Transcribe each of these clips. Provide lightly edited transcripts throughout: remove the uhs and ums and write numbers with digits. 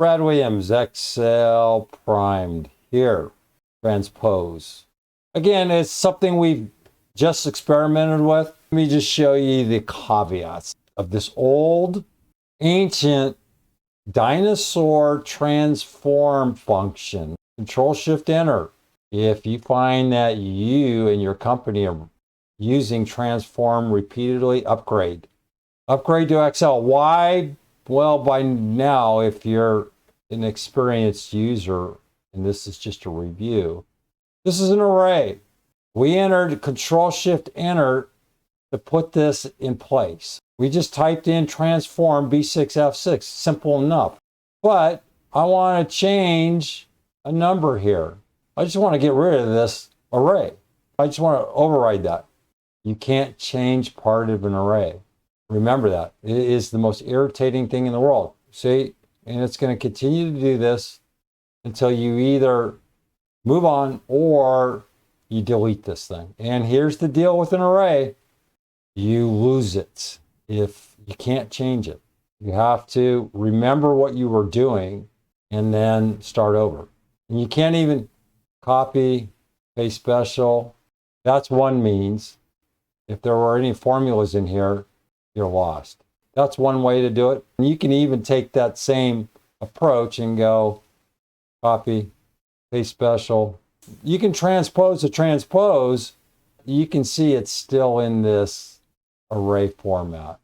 Brad Williams, Excel primed here, transpose. Again, it's something we've just experimented with. Let me just show you the caveats of this old, ancient dinosaur transform function. Control-Shift-Enter. If you find that you and your company are using transform repeatedly, upgrade. Upgrade to Excel. Why? Well, by now, if you're an experienced user, and this is just a review, this is an array. We entered Control-Shift-Enter to put this in place. We just typed in transform B6F6, simple enough. But I want to change a number here. I just want to get rid of this array. I just want to override that. You can't change part of an array. Remember that. It is the most irritating thing in the world. See, and it's going to continue to do this until you either move on or you delete this thing. And here's the deal with an array. You lose it if you can't change it. You have to remember what you were doing and then start over. And you can't even copy, paste special. That's one means. If there were any formulas in here, you're lost. That's one way to do it. And you can even take that same approach and go copy, paste special. You can transpose to transpose. You can see it's still in this array format.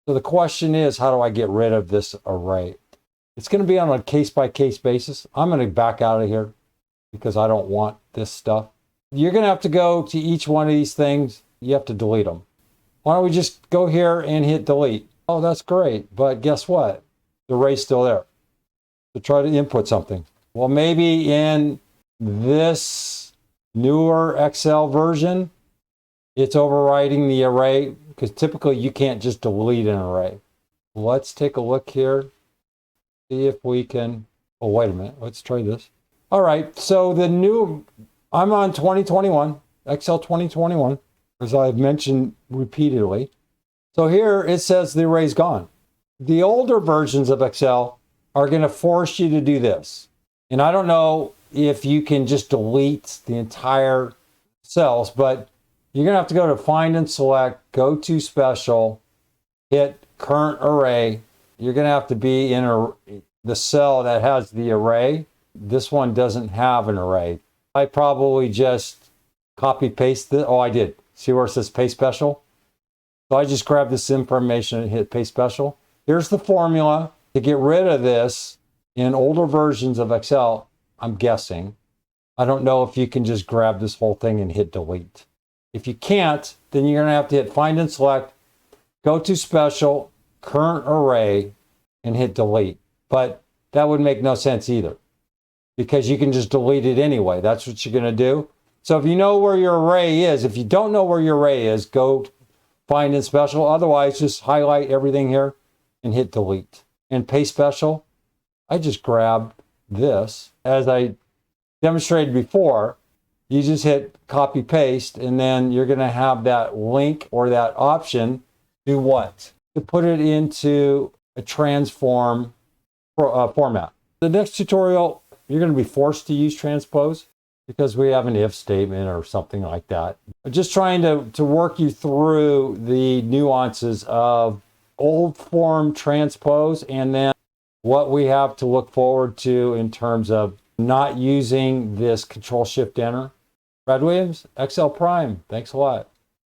So the question is, how do I get rid of this array? It's going to be on a case-by-case basis. I'm going to back out of here because I don't want this stuff. You're going to have to go to each one of these things. You have to delete them. Why don't we just go here and hit delete? Oh, that's great. But guess what? The array's still there. So try to input something. Well, maybe in this newer Excel version, it's overriding the array because typically you can't just delete an array. Let's take a look here. See if we can, oh, wait a minute. Let's try this. All right. So the new, I'm on 2021, Excel 2021. As I've mentioned repeatedly. So here it says the array's gone. The older versions of Excel are going to force you to do this. And I don't know if you can just delete the entire cells, but you're going to have to go to Find and Select, go to Special, hit Current Array. You're going to have to be in the cell that has the array. This one doesn't have an array. I probably just copy paste this. Oh, I did. See where it says Paste Special? So I just grab this information and hit Paste Special. Here's the formula to get rid of this in older versions of Excel, I'm guessing. I don't know if you can just grab this whole thing and hit delete. If you can't, then you're going to have to hit Find and Select, go to Special, Current Array, and hit delete. But that would make no sense either because you can just delete it anyway. That's what you're going to do. So if you know where your array is, if you don't know where your array is, go Find and Special. Otherwise, just highlight everything here and hit delete. And Paste Special, I just grab this. As I demonstrated before, you just hit copy paste and then you're going to have that link or that option. Do what? To put it into a transform format. The next tutorial, you're going to be forced to use transpose, because we have an if statement or something like that. I'm just trying to work you through the nuances of old form transpose and then what we have to look forward to in terms of not using this Control-Shift-Enter. Brad Williams, Excel Prime. Thanks a lot.